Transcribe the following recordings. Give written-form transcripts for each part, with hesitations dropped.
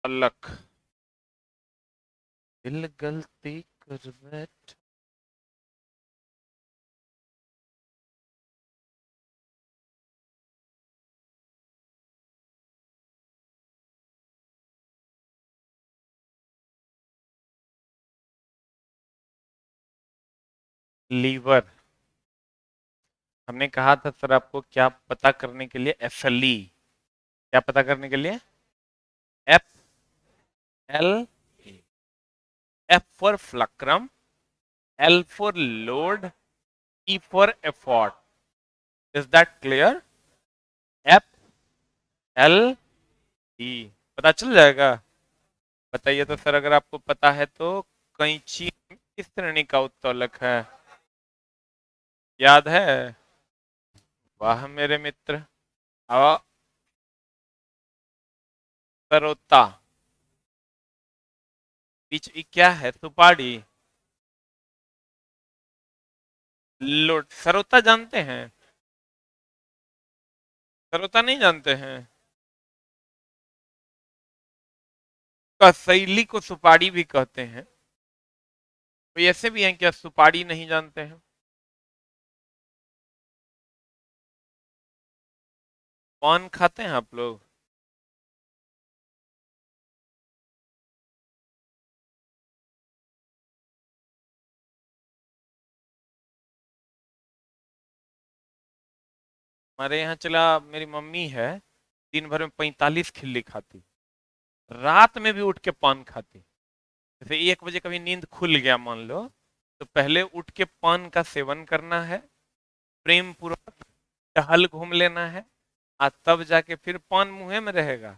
अलग दिल गलती कर बैठ। लीवर। हमने कहा था सर आपको क्या पता करने के लिए, एफएलई। क्या पता करने के लिए? F L F for fulcrum, L for load, E for effort. Is that clear? F L E पता चल जाएगा। बताइए तो सर, अगर आपको पता है तो कैंची किस श्रेणी का उत्तोलक है? याद है? वाह मेरे मित्र। अब सरोता। बीच ई क्या है? सुपारी। लोड। सरोता जानते हैं? सरोता नहीं जानते हैं? कसैली को सुपारी भी कहते हैं। कोई ऐसे भी हैं क्या सुपारी नहीं जानते हैं? पान खाते हैं आप लोग? हमारे यहाँ चला, मेरी मम्मी है, दिन भर में 45 खिल्ली खाती। रात में भी उठ के पान खाती। जैसे 1 बजे कभी नींद खुल गया मान लो, तो पहले उठ के पान का सेवन करना है, प्रेम पूर्वक टहल घूम लेना है, और तब जाके फिर पान मुंह में रहेगा,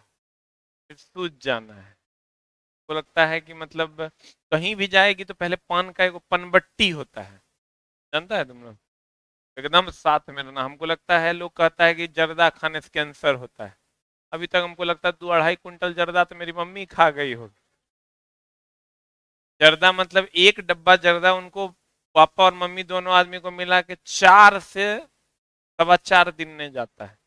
फिर सूझ जाना है। को लगता है कि मतलब कहीं भी जाएगी तो पहले पान का एक पनबट्टी होता है, जानता है तुम लोग? एकदम साथ में रहना। हमको लगता है, लोग कहता है कि जर्दा खाने से कैंसर होता है। अभी तक हमको लगता है 2-2.5 कुंटल जर्दा तो मेरी मम्मी खा गई होगी। जर्दा मतलब एक डब्बा जर्दा उनको, पापा और मम्मी दोनों आदमी को मिला के 4 से 4.25 दिन में जाता है।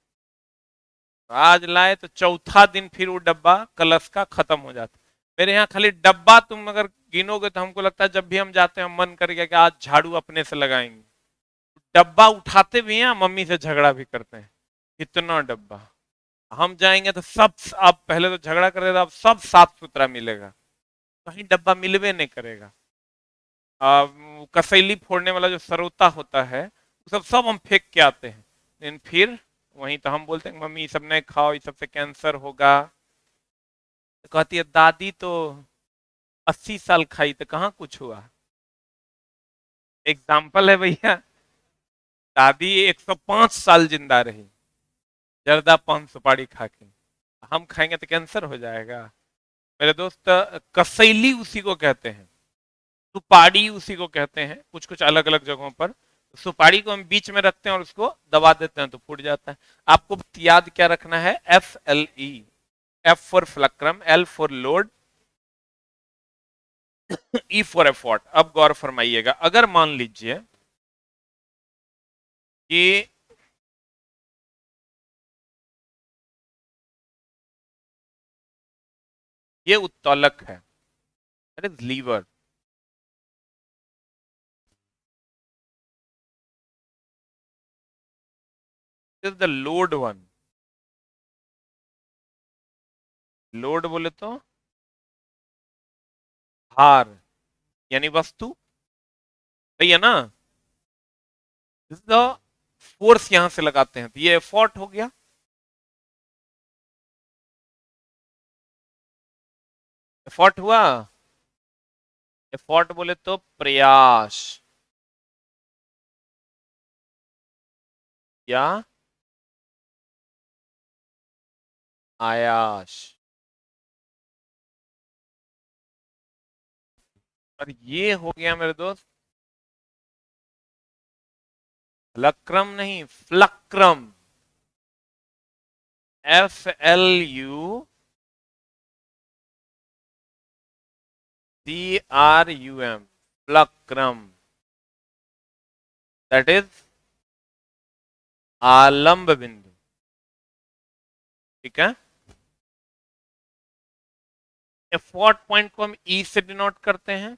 आज लाए तो चौथा दिन फिर वो डब्बा कलश का खत्म हो जाता है। मेरे यहाँ खाली डब्बा तुम अगर गिनोगे तो हमको लगता है जब भी हम जाते हैं मन कर गया कि आज झाड़ू अपने से लगाएंगे। डब्बा उठाते भी हैं, मम्मी से झगड़ा भी करते हैं। इतना डब्बा। हम जाएंगे तो सब, अब पहले तो झगड़ा कर रहे थे, अब सब साफ सुथरा मिलेगा, कहीं डब्बा मिलवे नहीं करेगा। कसैली फोड़ने वाला जो सरोता होता है, वो सब सब हम फेंक के आते हैं। लेकिन फिर वहीं तो हम बोलते हैं मम्मी ये सब नहीं खाओ, ये सबसे कैंसर होगा। तो कहती है दादी तो 80 साल खाई तो कहाँ कुछ हुआ। एग्जाम्पल है भैया। दादी 105 साल जिंदा रही, जर्दा पान सुपारी खा के। हम खाएंगे तो कैंसर हो जाएगा। मेरे दोस्त, कसैली उसी को कहते हैं, सुपारी उसी को कहते हैं, कुछ कुछ अलग अलग जगहों पर। सुपारी को हम बीच में रखते हैं और उसको दबा देते हैं तो फूट जाता है। आपको याद क्या रखना है? FLE। F for fulcrum, L for load, E for effort. अब गौर फरमाइएगा, अगर मान लीजिए कि ये उत्तोलक है, that is lever, is the load one. Load बोले तो भार, यानी वस्तु, सही है ना? दिस द फोर्स यहां से लगाते हैं तो ये एफोर्ट हो गया। एफोर्ट हुआ। एफोर्ट बोले तो प्रयास या आयास। और ये हो गया मेरे दोस्त लक्रम नहीं, फ्लक्रम। FLUCRUM, फ्लक्रम। दैट इज आलंब बिंदु। ठीक है। एफॉर्ट पॉइंट को हम ई से डिनोट करते हैं,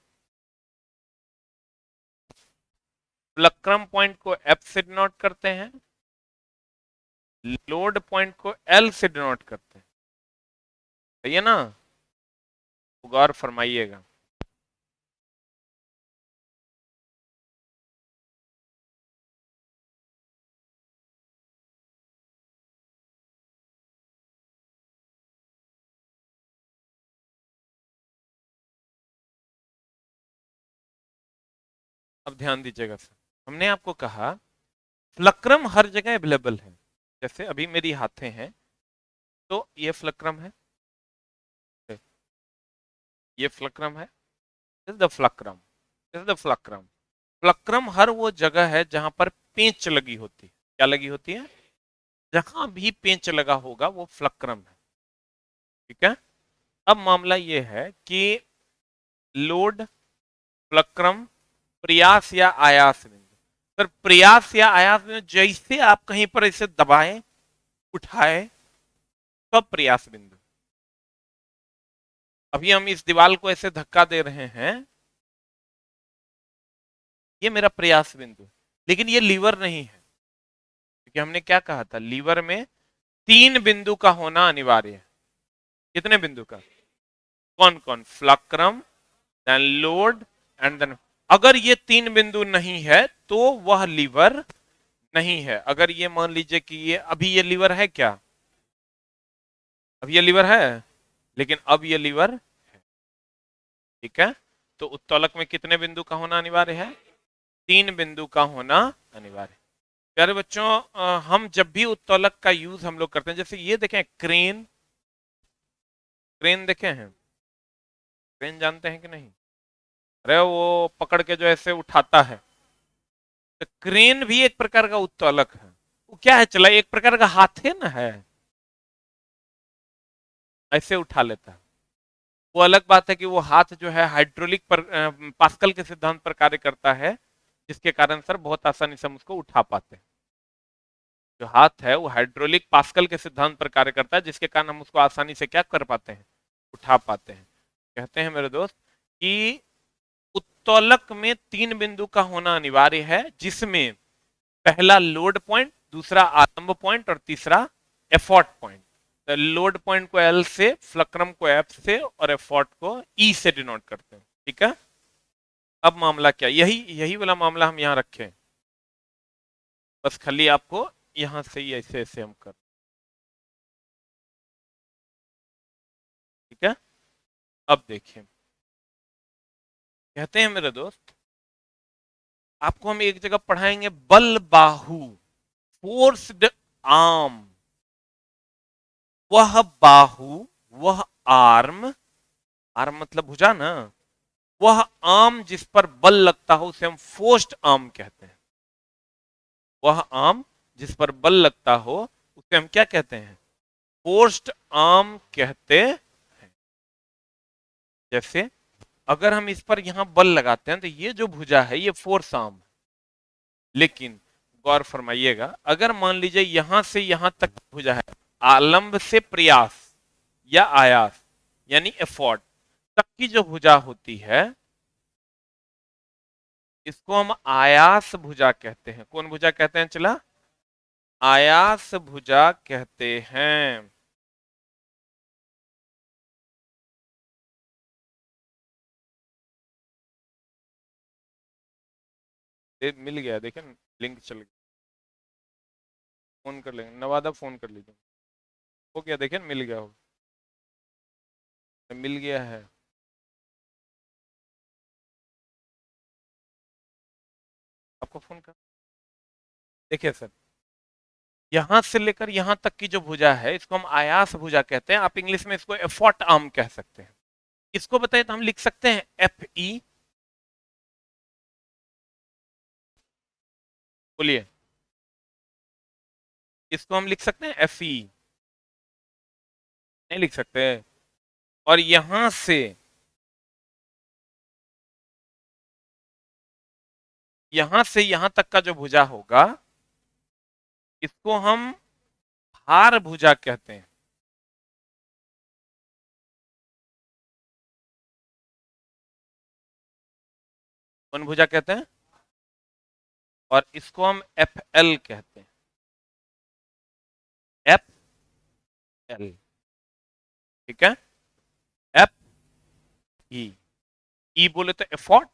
फ्लक्रम पॉइंट को एफ से डिनोट करते हैं, लोड पॉइंट को एल से डिनोट करते हैं। सही है ना? गौर फरमाइएगा। अब ध्यान दीजिएगा सर, हमने आपको कहा फ्लक्रम हर जगह अवेलेबल है। जैसे अभी मेरी हाथें हैं, तो ये फ्लक्रम है, ये फ्लक्रम है, this is the fulcrum, this is the fulcrum. Fulcrum हर वो जगह है जहां पर पेंच लगी होती है। क्या लगी होती है? जहां भी पेंच लगा होगा वो फ्लक्रम है। ठीक है। अब मामला ये है कि लोड, फ्लक्रम, प्रयास या आयास बिंदु। सर प्रयास या आयास बिंदु जैसे आप कहीं पर इसे दबाएं, उठाए, तब प्रयास बिंदु। अभी हम इस दीवार को ऐसे धक्का दे रहे हैं, ये मेरा प्रयास बिंदु, लेकिन ये लीवर नहीं है, क्योंकि हमने क्या कहा था, लीवर में 3 बिंदु का होना अनिवार्य है। कितने बिंदु का? कौन कौन? फ्लक्रम, देन लोड एंड देन। अगर ये 3 बिंदु नहीं है तो वह लीवर नहीं है। अगर ये मान लीजिए कि ये अभी ये लीवर है क्या? अब ये लीवर है, लेकिन अब ये लीवर है। ठीक है। तो उत्तोलक में कितने बिंदु का होना अनिवार्य है? 3 बिंदु का होना अनिवार्य है। प्यारे बच्चों, हम जब भी उत्तोलक का यूज हम लोग करते हैं, जैसे ये देखें क्रेन, क्रेन देखे हैं? क्रेन जानते हैं कि नहीं? अरे वो पकड़ के जो ऐसे उठाता है, तो क्रेन भी एक प्रकार का उत्तोलक है। वो क्या है, चला एक प्रकार का हाथ है ना, है ऐसे उठा लेता है। वो अलग बात है कि वो हाथ जो है हाइड्रोलिक पर पास्कल के सिद्धांत पर कार्य करता है, जिसके कारण सर बहुत आसानी से हम उसको उठा पाते हैं। जो हाथ है वो हाइड्रोलिक पास्कल के सिद्धांत पर कार्य करता है, जिसके कारण हम उसको आसानी से क्या कर पाते हैं? उठा पाते हैं। कहते हैं मेरे दोस्त कि उत्तोलक में 3 बिंदु का होना अनिवार्य है, जिसमें पहला लोड पॉइंट, दूसरा आलंब पॉइंट और तीसरा एफॉर्ट पॉइंट। लोड पॉइंट को एल से, फ्लक्रम को एफ से और एफॉर्ट को ई से डिनोट करते हैं। ठीक है। अब मामला क्या, यही यही वाला मामला हम यहां रखें, बस खाली आपको यहां से ही ऐसे ऐसे हम कर। ठीक है। अब देखिए, कहते हैं मेरे दोस्त, आपको हम एक जगह पढ़ाएंगे बल बाहु, फोर्स्ड आर्म। वह बाहु, वह आर्म, आर्म मतलब भुजा ना, वह आर्म जिस पर बल लगता हो उसे हम फोर्स्ड आर्म कहते हैं। वह आर्म जिस पर बल लगता हो उसे हम क्या कहते हैं? फोर्स्ड आर्म कहते हैं। जैसे अगर हम इस पर यहां बल लगाते हैं तो ये जो भुजा है ये फोर्स आर्म है। लेकिन गौर फरमाइएगा, अगर मान लीजिए यहां से यहां तक भुजा है, आलंब से प्रयास या आयास यानी एफोर्ट तक की जो भुजा होती है, इसको हम आयास भुजा कहते हैं। कौन भुजा कहते हैं? चला, आयास भुजा कहते हैं। मिल गया, देखें लिंक चल गया। फोन कर लेंगे, नवादा फोन कर लीजिए। हो गया, देखें मिल गया हो, मिल गया है। आपको फोन कर, देखिए सर, यहां से लेकर यहां तक की जो भुजा है इसको हम आयास भुजा कहते हैं। आप इंग्लिश में इसको एफोर्ट आर्म कह सकते हैं। इसको बताइए तो हम लिख सकते हैं एफ ई। बोलिए, इसको हम लिख सकते हैं एफ ई? नहीं लिख सकते। और यहां से यहां तक का जो भुजा होगा इसको हम भार भुजा कहते हैं। कौन भुजा कहते हैं? और इसको हम एफ एल कहते हैं, एफ एल। ठीक है, एफ ई। ई बोले तो एफर्ट,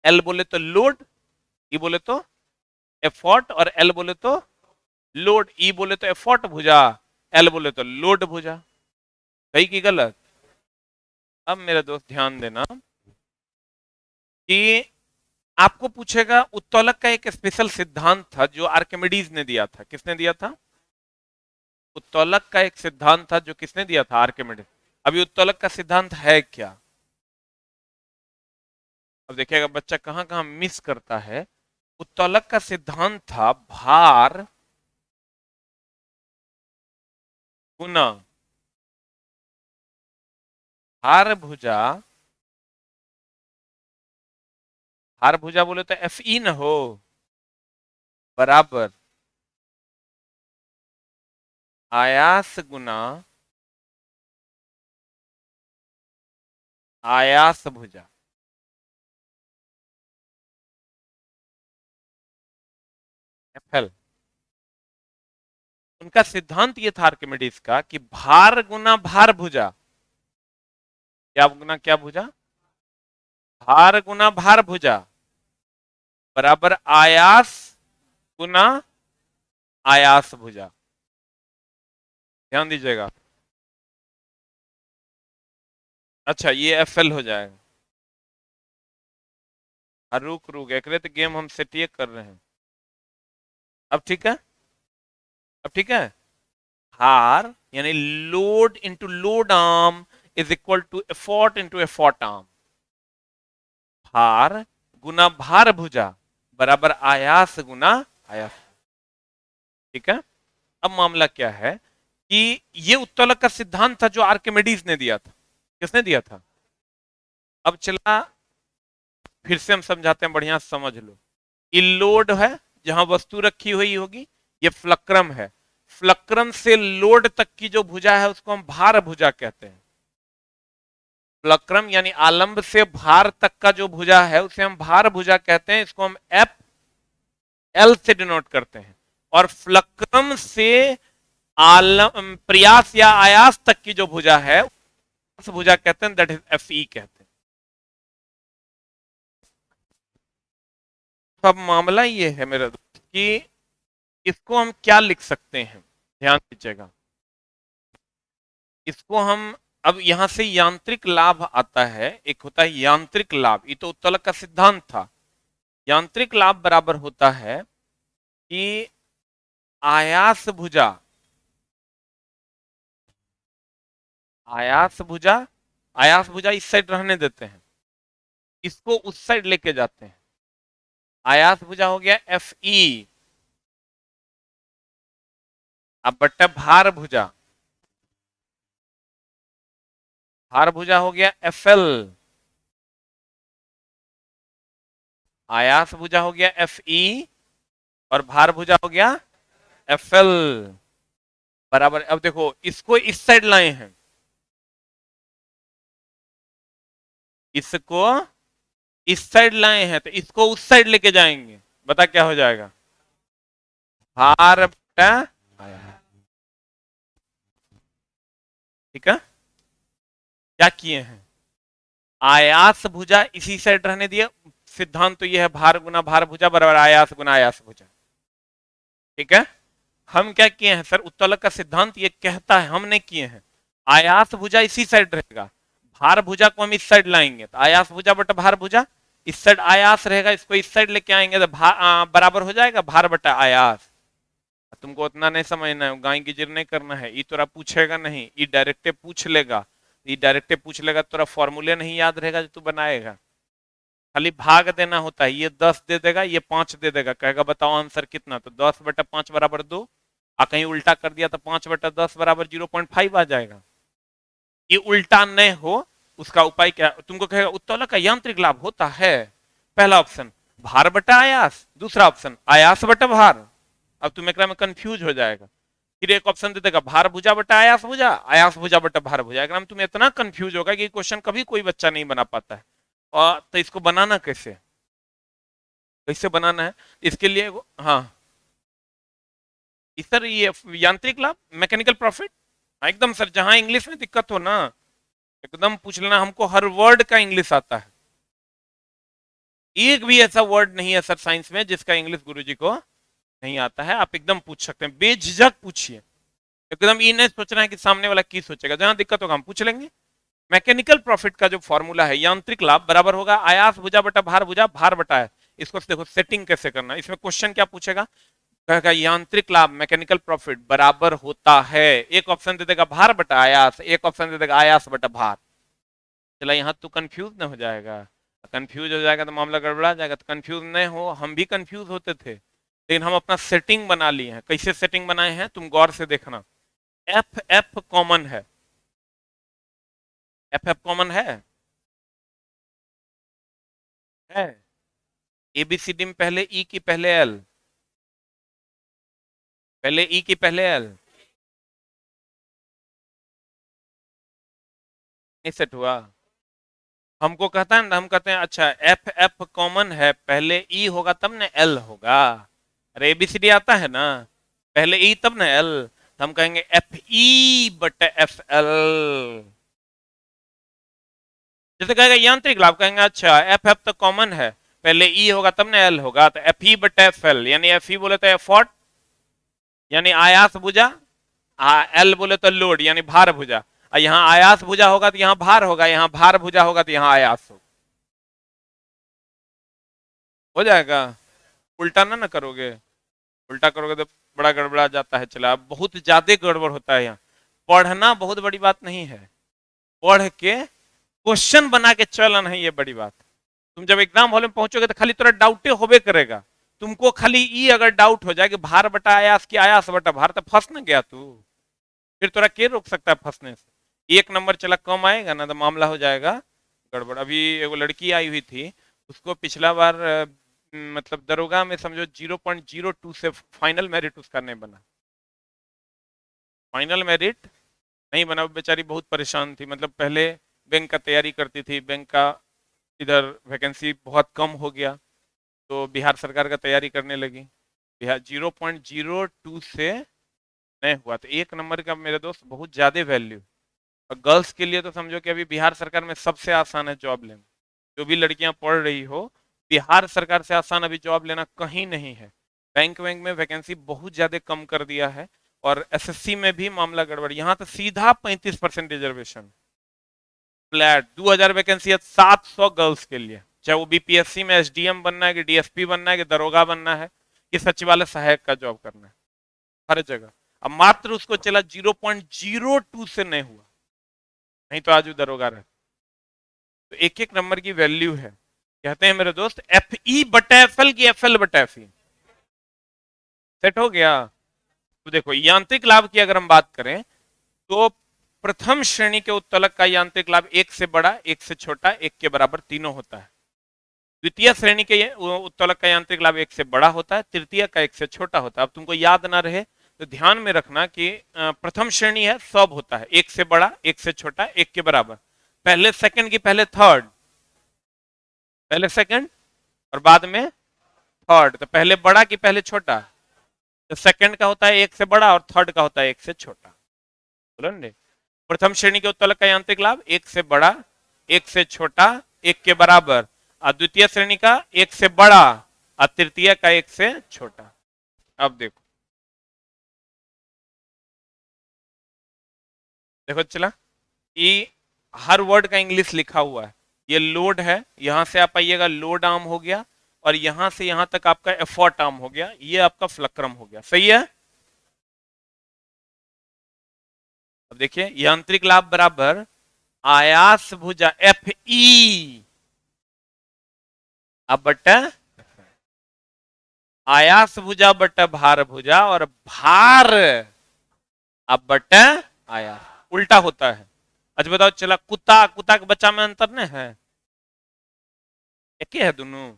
एल बोले तो लोड। ई बोले तो एफर्ट और एल बोले तो लोड। ई बोले तो एफर्ट भुजा, एल बोले तो लोड भुजा। सही की गलत? अब मेरे दोस्त ध्यान देना कि आपको पूछेगा उत्तोलक का एक स्पेशल सिद्धांत था जो आर्किमिडीज ने दिया था। किसने दिया था? उत्तोलक का एक सिद्धांत था जो किसने दिया था? आर्किमिडीज। अभी उत्तोलक का सिद्धांत है क्या? अब देखिएगा बच्चा कहां कहां मिस करता है। उत्तोलक का सिद्धांत था भार गुना भार भुजा। भार भुजा बोले तो एफ ई न हो, बराबर आयास गुना आयास भुजा। F L. उनका सिद्धांत ये था आर्किमिडीज का कि भार गुना भार भुजा, क्या गुना क्या भुजा? भार गुना भार भुजा बराबर आयास गुना आयास भुजा। ध्यान दीजिएगा। अच्छा, ये एफ एल हो जाएगा। रुक रुक एक तो गेम हम सेटिए कर रहे हैं। अब ठीक है, अब ठीक है। हार यानी load into load arm is equal to effort into effort arm. भार गुना भार भुजा बराबर आयास गुना आयास। ठीक है। अब मामला क्या है कि ये उत्तोलक का सिद्धांत था जो आर्किमिडीज ने दिया था। किसने दिया था? अब चला फिर से हम समझाते हैं, बढ़िया समझ लो। ये लोड है जहां वस्तु रखी हुई होगी, ये फ्लक्रम है। फ्लक्रम से लोड तक की जो भुजा है उसको हम भार भुजा कहते हैं। फ्लक्रम यानी आलंब से भार तक का जो भुजा है उसे हम भार भुजा कहते हैं। इसको हम एफ एल से डिनोट करते हैं। और फ्लक्रम से आलम प्रयास या आयास तक की जो भुजा है उस भुजा कहते हैं, दैट इज एफ ई कहते हैं। तो अब मामला ये है मेरे दोस्त कि इसको हम क्या लिख सकते हैं, ध्यान दीजिएगा। इसको हम अब यहां से यांत्रिक लाभ आता है। एक होता है यांत्रिक लाभ, ये तो उत्तोलक का सिद्धांत था। यांत्रिक लाभ बराबर होता है कि आयास भुजा, आयास भुजा, आयास भुजा इस साइड रहने देते हैं, इसको उस साइड लेके जाते हैं। आयास भुजा हो गया एफ ई, अब बट्टा भार भुजा, भार भुजा हो गया एफ एल, आयास भुजा हो गया एफ ई और भार भुजा हो गया एफ एल बराबर। अब देखो इसको इस साइड लाए हैं, इसको इस साइड लाए हैं तो इसको उस साइड लेके जाएंगे। बता क्या हो जाएगा? भार बटा आयास। ठीक है, क्या किए हैं? आयास भुजा इसी साइड रहने दिया। सिद्धांत तो यह है भार गुना भार भुजा बराबर आयास गुना आयास भुजा। ठीक है। हम क्या किए हैं सर? उत्तोलक का सिद्धांत ये कहता है, हमने किए हैं आयास भुजा इसी साइड रहेगा, भार भुजा को हम इस साइड लाएंगे तो आयास भुजा बटा भार भुजा, इस साइड आयास रहेगा, इसको इस साइड लेके आएंगे तो बराबर हो जाएगा भार बटा आयास। तुमको उतना नहीं समझना है, गाय गिजिर नहीं करना है। ये तोरा पूछेगा नहीं, ये डायरेक्टे पूछ लेगा। ये डायरेक्टे पूछ लेगा, तोरा फॉर्मूले नहीं याद रहेगा जो तू बनाएगा। खाली भाग देना होता है। ये 10 दे देगा, ये 5 दे देगा, कहेगा बताओ आंसर कितना, तो 10 बटा 5 बराबर 2। कहीं उल्टा कर दिया तो 5 बटा 10 बराबर 0.5 आ जाएगा। ये उल्टा नहीं हो उसका उपाय क्या? तुमको कहेगा उत्तोलक का यांत्रिक लाभ होता है, पहला ऑप्शन भार बटा आयास, दूसरा ऑप्शन आयास बटा भार। अब तुम एक में कंफ्यूज हो जाएगा। फिर एक ऑप्शन दे देगा भार भुजा बटा आयास भुजा, आयास भुजा बटा भार भुजा। एक में तुम इतना कंफ्यूज होगा कि क्वेश्चन कभी कोई बच्चा नहीं बना पाता है। और तो इसको बनाना कैसे? कैसे बनाना है इसके लिए हाँ सर, ये यांत्रिक लाभ, मैकेनिकल प्रॉफिट। एकदम सर, जहां इंग्लिश में दिक्कत हो ना एकदम पूछ लेना, हमको हर वर्ड का इंग्लिश आता है। एक भी ऐसा वर्ड नहीं है सर साइंस में जिसका इंग्लिश गुरुजी को नहीं आता है। आप एकदम पूछ सकते हैं, बेझिझक पूछिए, एकदम ये नहीं सोचना है कि सामने वाला की सोचेगा। जहां दिक्कत होगा हम पूछ लेंगे। मैकेनिकल प्रॉफिट का जो फॉर्मूला है, यांत्रिक लाभ बराबर होगा आयास भुजा बटा भार भुजा, भार बटा है। इसको देखो सेटिंग कैसे करना है। इसमें क्वेश्चन क्या पूछेगा, कहेगा यांत्रिक लाभ मैकेनिकल प्रॉफिट बराबर होता है, एक ऑप्शन दे देगा भार बटा आयास, एक ऑप्शन दे देगा आयास बटा भार। चला यहाँ तो कंफ्यूज ना हो जाएगा, कंफ्यूज हो जाएगा तो मामला गड़बड़ा जाएगा। तो कंफ्यूज नहीं हो, हम भी कंफ्यूज होते थे, लेकिन हम अपना सेटिंग बना लिए हैं। कैसे सेटिंग बनाए हैं तुम गौर से देखना। F F common F F common है। एबीसीडी में पहले ई की पहले एल, पहले ई की पहले एल, नहीं सेट हुआ। हमको कहता है ना, हम कहते हैं अच्छा एफ एफ कॉमन है, पहले ई होगा तब ना एल होगा। अरे एबीसीडी आता है ना, पहले ई तब ना एल, तो हम कहेंगे एफ ई बटे एफ एल। जैसे कहेगा यांत्रिक लाभ, कहेंगे अच्छा एफ एफ तो कॉमन है, पहले ई होगा तब ना एल होगा, तो एफ ई बटे एफ एल, यानी एफ ई बोले तो एफर्ट यानी आयास भुजा, एल बोले तो लोड यानी भार भुजा। यहाँ आयास भुजा होगा तो यहाँ भार होगा, यहाँ भार भुजा होगा तो यहाँ आयास होगा। हो जाएगा। उल्टा ना करोगे, उल्टा करोगे तो बड़ा गड़बड़ा जाता है। चला, बहुत ज्यादा गड़बड़ होता है यहाँ। पढ़ना बहुत बड़ी बात नहीं है, पढ़ के क्वेश्चन बना के चलना है ये बड़ी बात। तुम जब एग्जाम हॉल में पहुंचोगे तो खाली थोड़ा डाउटे होबे करेगा। तुमको खाली ई अगर डाउट हो जाए कि भार बटा आयास की आयास बटा भार, तो फंस न गया तू, फिर तोरा के रोक सकता है फंसने से। एक नंबर चला कम आएगा ना तो मामला हो जाएगा गड़बड़। अभी एगो लड़की आई हुई थी, उसको पिछला बार मतलब दरोगा में समझो 0.02 से फाइनल मेरिट उसका नहीं बना। फाइनल मेरिट नहीं बना, बेचारी बहुत परेशान थी। मतलब पहले बैंक का तैयारी करती थी, बैंक का इधर वैकेंसी बहुत कम हो गया तो बिहार सरकार का तैयारी करने लगी। बिहार 0.02 से नहीं हुआ, तो एक नंबर का मेरे दोस्त बहुत ज्यादा वैल्यू। और गर्ल्स के लिए तो समझो कि अभी बिहार सरकार में सबसे आसान है जॉब लेना। जो भी लड़कियां पढ़ रही हो, बिहार सरकार से आसान अभी जॉब लेना कहीं नहीं है। बैंक वैंक में वैकेंसी बहुत ज्यादा कम कर दिया है, और एसएससी में भी मामला गड़बड़। यहाँ तो सीधा 35% रिजर्वेशन, फ्लैट 2000 वैकेंसी है 700 गर्ल्स के लिए। चाहे वो बीपीएससी में एसडीएम बनना है कि डीएसपी बनना है कि दरोगा बनना है कि सचिवालय सहायक का जॉब करना है, हर जगह। अब मात्र उसको चला 0.02 से नहीं हुआ, नहीं तो आज वो दरोगा रहे। तो एक एक नंबर की वैल्यू है। कहते हैं मेरे दोस्त एफ ई बटा एफ एल की एफ एल बटा एफ ई। सेट हो गया। तो देखो यांत्रिक लाभ की अगर हम बात करें तो प्रथम श्रेणी के उत्तोलक का यांत्रिक लाभ एक से बड़ा, एक से छोटा, एक के बराबर तीनों होता है। द्वितीय श्रेणी के उत्तोलक का यांत्रिक लाभ एक से बड़ा होता है, तृतीय का एक से छोटा होता है। अब तुमको याद ना रहे तो ध्यान में रखना कि प्रथम श्रेणी है सब होता है, एक से बड़ा, एक से छोटा, एक के बराबर। पहले सेकंड की पहले थर्ड, पहले सेकंड और बाद में थर्ड। तो पहले बड़ा की पहले छोटा, तो सेकंड का होता है एक से बड़ा और थर्ड का होता है एक से छोटा। बोलो ने, प्रथम श्रेणी के उत्तोलक का यांत्रिक लाभ एक से बड़ा, एक से छोटा, एक के बराबर। और द्वितीय श्रेणी का एक से बड़ा और तृतीय का एक से छोटा। अब देखो देखो चला, ये हर वर्ड का इंग्लिश लिखा हुआ है। ये लोड है, यहां से आप आइएगा लोड आर्म हो गया, और यहां से यहां तक आपका एफर्ट आर्म हो गया, ये आपका फ्लक्रम हो गया। सही है। अब देखिए यांत्रिक लाभ बराबर आयास भुजा एफ ई, अब बटा आयास भुजा बटा भार भुजा, और भार अब बटा आयास, उल्टा होता है। अच्छा बताओ चला, कुत्ता कुत्ता के बच्चा में अंतर नहीं है, एक ही है दोनों।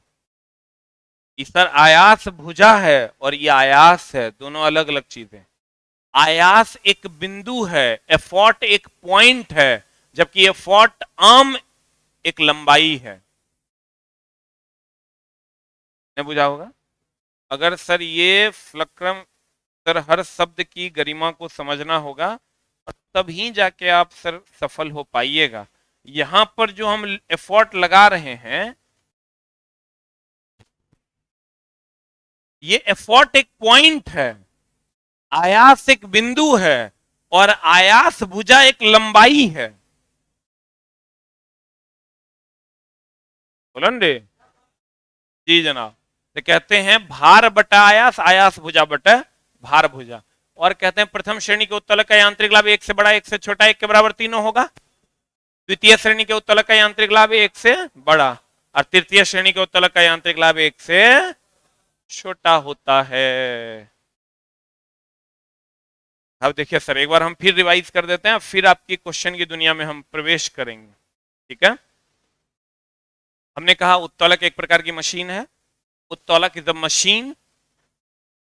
इस पर आयास भुजा है और ये आयास है, दोनों अलग अलग चीजें। आयास एक बिंदु है, एफर्ट एक पॉइंट है, जबकि एफर्ट आर्म एक लंबाई है। नहीं बुझा होगा। अगर सर ये फ्लक्रम, सर हर शब्द की गरिमा को समझना होगा, तभी जाके आप सर सफल हो पाइएगा। यहां पर जो हम एफर्ट लगा रहे हैं, ये एफर्ट एक पॉइंट है, आयास एक बिंदु है, और आयास भुजा एक लंबाई है। बोलन रे जी जनाब। तो कहते हैं भार बटा आयास, आयास भुजा बटा भार भुजा। और कहते हैं प्रथम श्रेणी के उत्तोलक का यांत्रिक लाभ एक से बड़ा एक से छोटा एक के बराबर तीनों होगा। द्वितीय श्रेणी के उत्तोलक का यांत्रिक लाभ एक से बड़ा, और तृतीय श्रेणी के उत्तोलक का यांत्रिक लाभ एक से छोटा होता है। अब देखिए सर, एक बार हम फिर रिवाइज कर देते हैं, फिर आपकी क्वेश्चन की दुनिया में हम प्रवेश करेंगे। ठीक है, हमने कहा उत्तोलक एक प्रकार की मशीन है। उत्तोलक इज अ मशीन,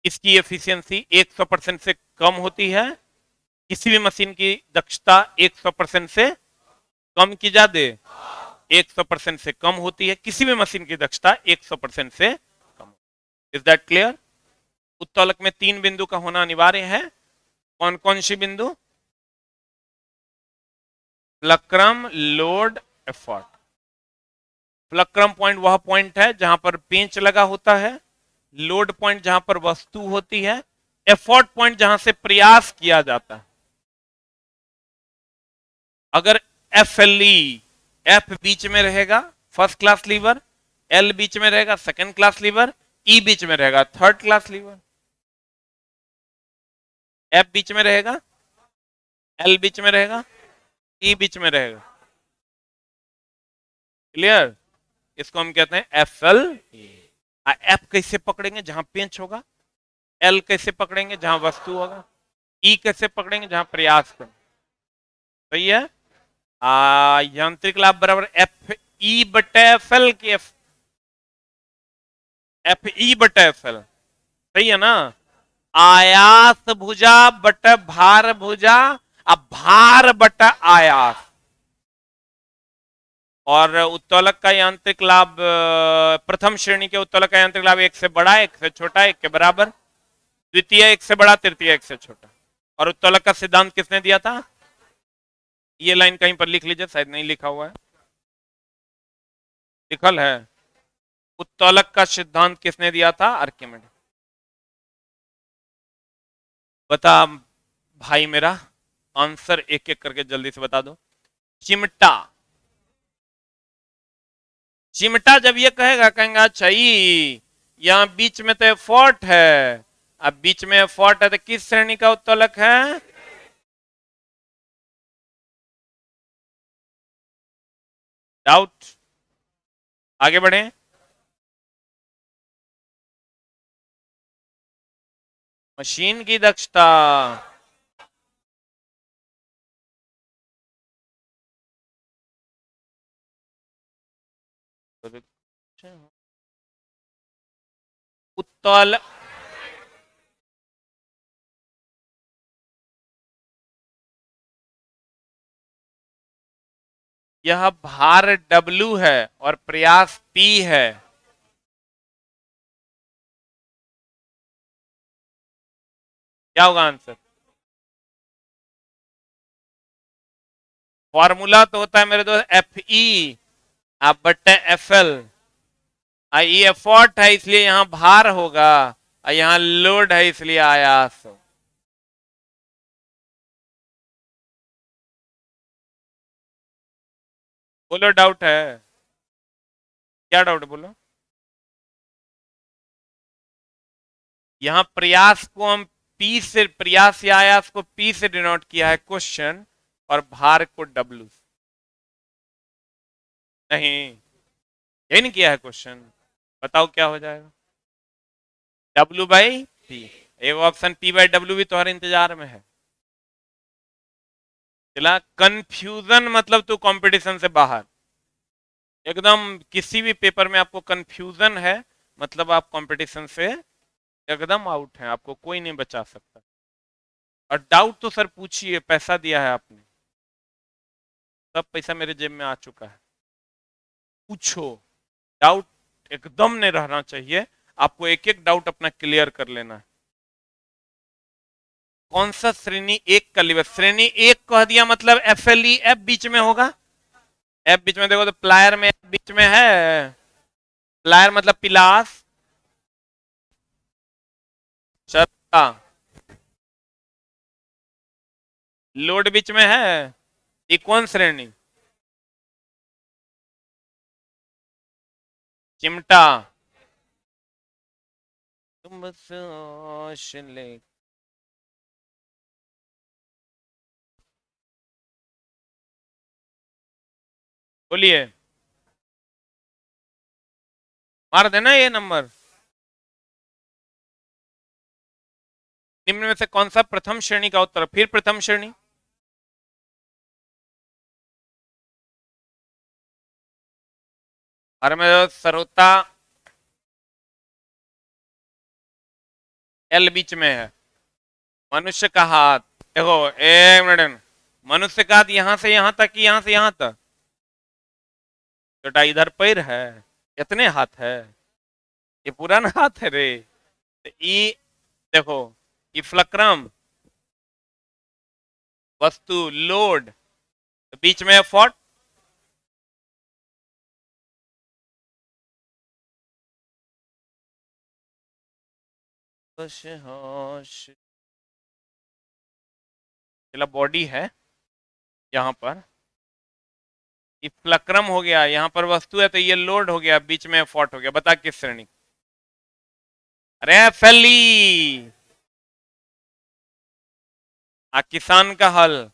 इसकी एफिशिएंसी 100% से कम होती है। किसी भी मशीन की दक्षता 100% से कम की ज्यादा 100% से कम होती है। किसी भी मशीन की दक्षता 100% से कम। Is that clear? उत्तोलक में 3 बिंदु का होना अनिवार्य है। कौन कौन सी बिंदु? फ्लक्रम, लोड, एफर्ट। फ्लक्रम पॉइंट वह पॉइंट है जहां पर पेंच लगा होता है। लोड पॉइंट जहां पर वस्तु होती है। एफर्ट पॉइंट जहां से प्रयास किया जाता है। अगर एफ एल ई, एफ बीच में रहेगा फर्स्ट क्लास लीवर, एल बीच में रहेगा सेकंड क्लास लीवर, ई बीच में रहेगा थर्ड क्लास लीवर। एफ बीच में रहेगा, एल बीच में रहेगा, ई बीच में रहेगा। क्लियर? इसको हम कहते हैं एफ एल। एफ कैसे पकड़ेंगे? जहां पेंच होगा। एल कैसे पकड़ेंगे? जहां वस्तु होगा। ई कैसे पकड़ेंगे? जहां प्रयास करें। सही है। यांत्रिक लाभ बराबर एफ ई बटे एफ एल के, एफ ई बटे एफ एल। सही है ना? आयास भुजा बट भार भुजा, अब भार बट आयास। और उत्तोलक का यांत्रिक लाभ, प्रथम श्रेणी के उत्तोलक का यांत्रिक लाभ एक से बड़ा एक से छोटा एक के बराबर, द्वितीय एक से बड़ा तृतीय एक से छोटा। और उत्तोलक का सिद्धांत किसने दिया था? ये लाइन कहीं पर लिख लीजिए, शायद नहीं लिखा हुआ है। लिखल है। उत्तोलक का सिद्धांत किसने दिया था? आर्किमिडीज। बता भाई मेरा, आंसर एक एक करके जल्दी से बता दो। चिमटा। चिमटा जब ये कहेगा, कहेंगे अच्छा यहां बीच में तो फोर्ट है। अब बीच में फोर्ट है तो किस श्रेणी का उत्तोलक है? डाउट? आगे बढ़े। मशीन की दक्षता। उत्तोलक, यह भार W है और प्रयास P है। क्या होगा आंसर? फॉर्मूला तो होता है मेरे दोस्त एफ ई आप बट्टे एफ एल। ये एफर्ट है इसलिए यहां भार होगा, और यहां लोड है इसलिए आयास। बोलो डाउट है? क्या डाउट है बोलो? यहां प्रयास को हम पी से, प्रयास या आयास को पी से डिनोट किया है क्वेश्चन, और भार को डब्ल्यू नहीं, यही नहीं किया है क्वेश्चन। बताओ क्या हो जाएगा? W by P. एक ऑप्शन पी बाई डब्ल्यू भी तुम्हारे इंतजार में है। चला, कंफ्यूजन मतलब तू कंपटीशन से बाहर। एकदम किसी भी पेपर में आपको कंफ्यूजन है, मतलब आप कंपटीशन से एकदम आउट हैं, आपको कोई नहीं बचा सकता। और डाउट तो सर पूछिए, पैसा दिया है आपने, सब पैसा मेरे जेब में आ चुका है। पूछो, डाउट एकदम नहीं रहना चाहिए। आपको एक एक डाउट अपना क्लियर कर लेना है। कौन सा श्रेणी एक का लिवर, श्रेणी एक कह दिया मतलब FLE, एफ बीच में होगा, एफ बीच में देखो तो प्लायर में F बीच में है, प्लायर मतलब पिलास, चरखा, लोड बीच में है, ये कौन श्रेणी, चिमटा, तुम सोच ले, बोलिए, मार देना ये नंबर। निम्न में से कौन सा प्रथम श्रेणी का उत्तर, फिर प्रथम श्रेणी, और में सरोता एल बीच में है, मनुष्य का हाथ, देखो एक मिनट, मनुष्य का हाथ यहां से यहां तक, यहां से यहां तक, छोटा इधर पैर है, इतने हाथ है, ये पुराना हाथ है रे, तो ई देखो, ये फ्लक्रम, वस्तु, लोड, तो बीच में फॉट, चला बॉडी है यहां पर, ये फ्लक्रम हो गया, यहां पर वस्तु है तो ये लोड हो गया, बीच में फॉट हो गया, बता किस श्रेणी, अरे फैली, किसान का हल,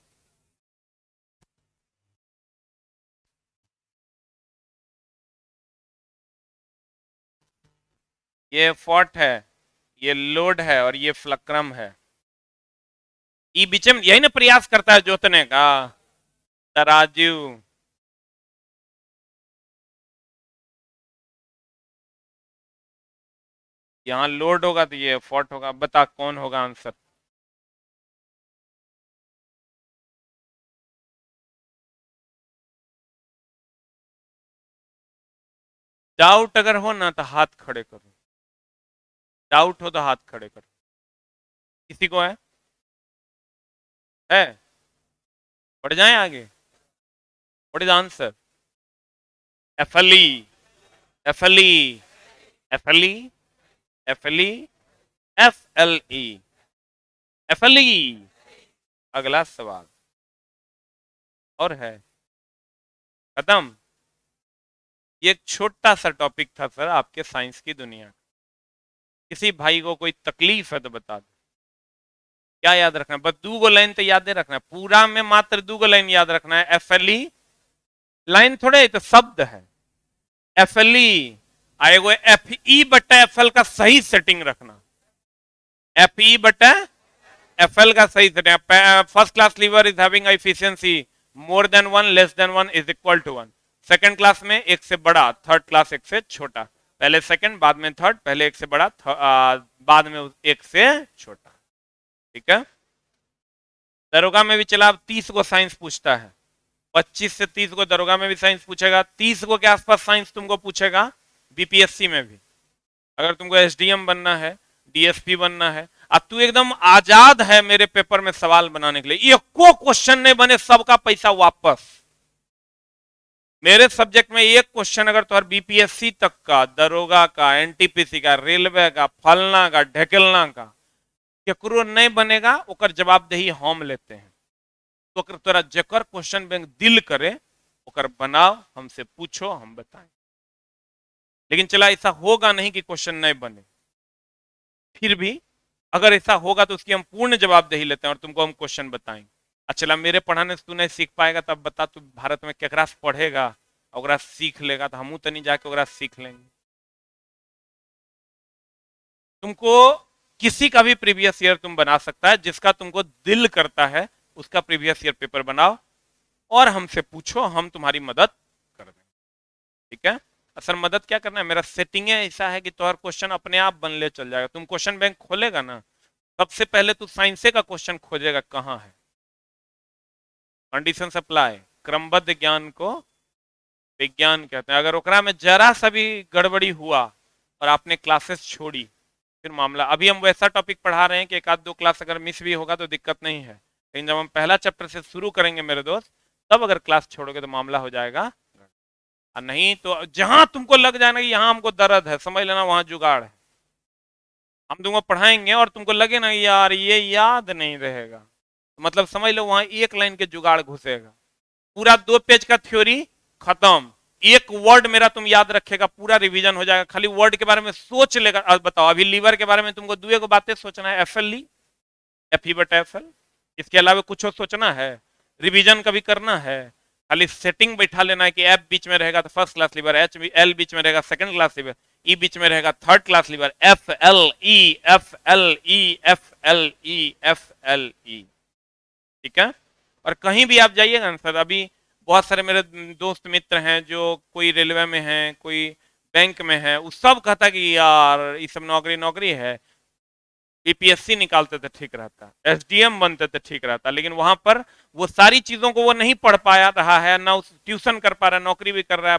ये फॉट है, ये लोड है और ये फ्लक्रम है, ये बीच में यही ना प्रयास करता है जोतने का, तराजू, यहां लोड होगा तो ये फॉट होगा, बता कौन होगा आंसर, डाउट अगर हो ना तो हाथ खड़े करो, डाउट हो तो हाथ खड़े करो, किसी को है, बढ़ जाए आगे, व्हाट इज आंसर, एफएलई, एफएलई, एफएलई, एफएलई, एफएलई, एफएलई, अगला सवाल और है, खत्म, ये एक छोटा सा टॉपिक था सर आपके साइंस की दुनिया, किसी भाई को कोई तकलीफ है तो बता दो, क्या याद रखना है, बस 2 लाइन तो याद रखना है, पूरा में मात्र 2 लाइन याद रखना है, एफएलई, लाइन थोड़े तो शब्द है, एफएलई आएगो, एफई बटा एफएल का सही सेटिंग रखना, एफई बटा एफएल का सही setting, first class lever is having efficiency more than 1 less than 1 is equal to 1, second class में एक से बड़ा, थर्ड क्लास एक से छोटा, पहले सेकंड बाद में थर्ड, पहले एक से बड़ा बाद में एक से छोटा, ठीक है। दरोगा में भी चला, अब 30 को साइंस पूछता है, 25 से 30 को दरोगा में भी साइंस पूछेगा, 30 को के आसपास साइंस तुमको पूछेगा बीपीएससी में भी, अगर तुमको एसडीएम बनना है, डीएसपी बनना है, अब तू एकदम आजाद है मेरे पेपर में सवाल बनाने के लिए, ये को क्वेश्चन नहीं बने सबका पैसा वापस, मेरे सब्जेक्ट में एक क्वेश्चन अगर तो बीपीएससी तक का, दरोगा का, एनटीपीसी का, रेलवे का, फलना का, ढकेलना का, केकरो नहीं बनेगा, ओकर जवाबदेही हम लेते हैं, तो अगर तोरा जकर क्वेश्चन बैंक दिल करे ओकर बनाओ, हमसे पूछो, हम बताएं, लेकिन चला ऐसा होगा नहीं कि क्वेश्चन नहीं बने, फिर भी अगर ऐसा होगा तो उसकी हम पूर्ण जवाबदेही लेते हैं और तुमको हम क्वेश्चन बताएंगे, अच्छा मेरे पढ़ाने से तू नहीं सीख पाएगा तब बता, तू भारत में केकरा से पढ़ेगा और सीख लेगा, तो हमू तो नहीं जाके सीख लेंगे, तुमको किसी का भी प्रीवियस ईयर तुम बना सकता है, जिसका तुमको दिल करता है उसका प्रीवियस ईयर पेपर बनाओ और हमसे पूछो, हम तुम्हारी मदद कर देंगे, ठीक है। असल मदद क्या करना है, मेरा सेटिंग ऐसा है कि तुम्हारा क्वेश्चन अपने आप बनले चल जाएगा, तुम क्वेश्चन बैंक खोलेगा ना, सबसे पहले तू साइंस का क्वेश्चन खोजेगा कहाँ है, कंडीशन सप्लाई, क्रमबद्ध ज्ञान को विज्ञान कहते हैं, अगर ओकरा में जरा सा भी गड़बड़ी हुआ और आपने क्लासेस छोड़ी, फिर मामला। अभी हम वैसा टॉपिक पढ़ा रहे हैं कि एक आध दो क्लास अगर मिस भी होगा तो दिक्कत नहीं है, लेकिन जब हम पहला चैप्टर से शुरू करेंगे मेरे दोस्त, तब अगर क्लास छोड़ोगे तो मामला हो जाएगा। और नहीं तो जहां तुमको लग जाए ना कि यहाँ हमको दर्द है, समझ लेना वहां जुगाड़ है। हम तुमको पढ़ाएंगे और तुमको लगे ना यार ये याद नहीं रहेगा, मतलब समझ लो वहां एक लाइन के जुगाड़ घुसेगा, पूरा 2 पेज का थ्योरी खत्म, एक वर्ड मेरा तुम याद रखेगा, पूरा रिवीजन हो जाएगा, खाली वर्ड के बारे में सोच लेगा। अब बताओ, अभी लीवर के बारे में तुमको 2 बातें सोचना है, एफ एल ली, एफ ई बटा एफ एल, इसके अलावा कुछ और सोचना है, रिवीजन कभी करना है, खाली सेटिंग बैठा लेना है कि एफ बीच में रहेगा तो first class lever, H L बीच में रहेगा सेकंड क्लास लीवर, ई बीच में रहेगा third class lever, F L E F L E F L E F L E. ठीक है, और कहीं भी आप जाइएगा ना सर, अभी बहुत सारे मेरे दोस्त मित्र हैं जो कोई रेलवे में हैं, कोई बैंक में है, वो सब कहता कि यार ये सब नौकरी नौकरी है, बीपीएससी निकालते थे ठीक रहता, एसडीएम बनते थे ठीक रहता, लेकिन वहां पर वो सारी चीजों को वो नहीं पढ़ पाया रहा है, ना उस ट्यूशन कर पा रहा है, नौकरी भी कर रहा है,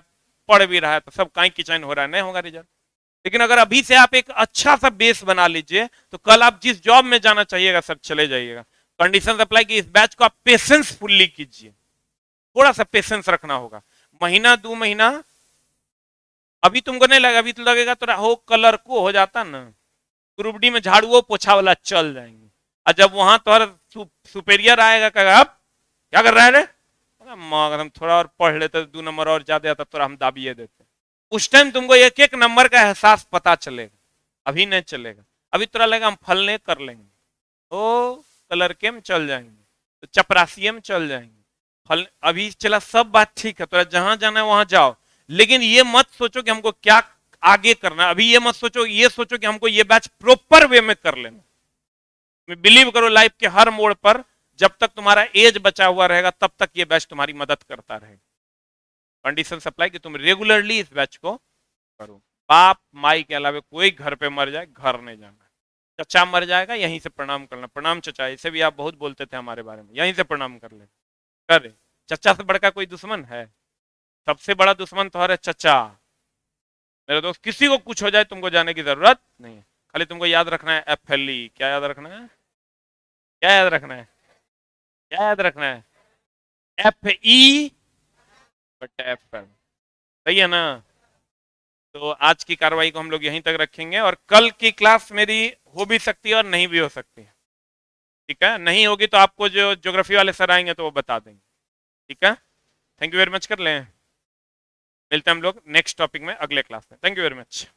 पढ़ भी रहा है, तो सब काई किचन हो रहा है, नहीं होगा रिजल्ट। लेकिन अगर अभी से आप एक अच्छा सा बेस बना लीजिए तो कल आप जिस जॉब में जाना चाहिएगा सर चले जाइएगा। कंडीशन अप्लाई की, इस बैच को आप पेशेंस फुल्ली कीजिए, थोड़ा सा पेशेंस रखना होगा, महीना 2 महीना, अभी तुमको नहीं लगा, अभी तो लगेगा तो हो कलर को हो जाता ना, ग्रुप डी में झाड़ू पोछा वाला चल जाएंगे, और जब वहां तो सुपेरियर आएगा कहेगा अब क्या कर रहा है रे, अगर हम थोड़ा और पढ़ लेते 2 नंबर और ज्यादा आता तो हम दाबिए देते, उस टाइम तुमको एक एक नंबर का एहसास पता चलेगा, अभी नहीं चलेगा, अभी थोड़ा लगेगा हम फलने कर लेंगे, ओ कलर के में चल जाएंगे, तो चपरासी में चल जाएंगे, फल अभी चला सब बात ठीक है, तो जहां जाना है वहां जाओ, लेकिन ये मत सोचो कि हमको क्या आगे करना, अभी ये मत सोचो, ये सोचो कि हमको ये बैच प्रॉपर वे में कर लेना। बिलीव करो लाइफ के हर मोड़ पर जब तक तुम्हारा एज बचा हुआ रहेगा तब तक ये बैच तुम्हारी मदद करता रहेगा। कंडीशन सप्लाई कि तुम रेगुलरली इस बैच को करो, बाप माई के अलावा कोई घर पे मर जाए घर नहीं जाना, चचा मर जाएगा यहीं से प्रणाम करना, प्रणाम चचा, इसे भी आप बहुत बोलते थे हमारे बारे में, यहीं से प्रणाम कर ले, कर चचा से बढ़कर कोई दुश्मन है, सबसे बड़ा दुश्मन तो है चचा। मेरे दोस्त किसी को कुछ हो जाए तुमको जाने की जरूरत नहीं है, खाली तुमको याद रखना है एफ एल ई, क्या याद रखना है, क्या याद रखना है, क्या याद रखना है, F E but F L, सही है ना। तो आज की कार्रवाई को हम लोग यहीं तक रखेंगे, और कल की क्लास मेरी हो भी सकती है और नहीं भी हो सकती है, ठीक है, नहीं होगी तो आपको जो ज्योग्राफी वाले सर आएंगे तो वो बता देंगे, ठीक है। थैंक यू वेरी मच, कर लें, मिलते हैं हम लोग नेक्स्ट टॉपिक में अगले क्लास में, थैंक यू वेरी मच।